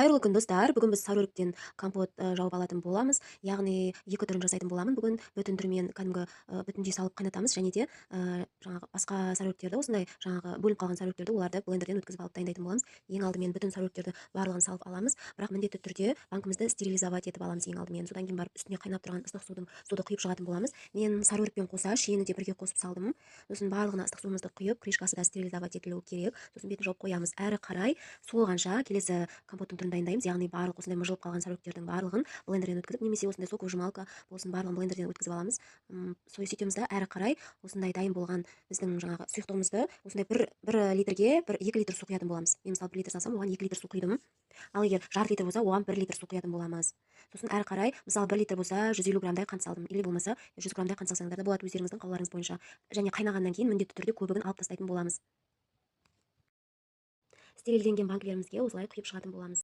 Қайырлы күн, достар. Бүгін біз сәруіріктен компот жауып алатын боламыз. Яғни екі түрін жасайтын боламын. Бүгін бүтін түрімен кәдімгі бүтіндей салып қайнатамыз, және де жаңағы басқа сәруіріктерді, осындай жаңағы бөлініп қалған сәруіріктерді оларды блендерден өткізіп алып дайындайтын боламыз. Ең алдымен бүтін сәруіріктерді барлығын салып аламыз, бірақ міндетті түрде банкімізді стерилизовать етіп аламыз ең алдымен. Содан кейін барып үстіне қайнап тұрған ыстық суды құйып шығатын боламыз. Мен сәруірікпен қоса шиені де бірге қосып салдым. Сосын барлығына ыстық суымызды құйып, крышкасы да стерилизовать етілуі керек. Сосын бетін жауып қоямыз. Әрі қарай суылғанша келесі компоттың түрін дайындаймыз. Яғни барлық осындай мыжылып қалған сәруіктердің барлығын блендерден өткізіп, немесе осындай соковыжималка болсын, барлығын блендерден өткізіп аламыз. Сөйтеміз да әрі қарай осындай дайын болған біздің жаңағы сұйықтығымызды осындай бір литрге 2 литр су құятын боламыз. Мен мысалы 1 литр салсам, оған 2 литр су құйдым. Ал егер жарты литр болса, оған 1 литр су құятын боламыз. Сосын әрі қарай, мысалы 1 литр болса, 150 грамдай қант салдым, или болмаса 100 грамдай қант салсаңдар да болады, өздеріңіздің қалауларыңыз бойынша. Және қайнағаннан кейін міндетті түрде көбігін алып тастайтын боламыз. Стерилденген банкілерімізге осылай құйып шығатын боламыз.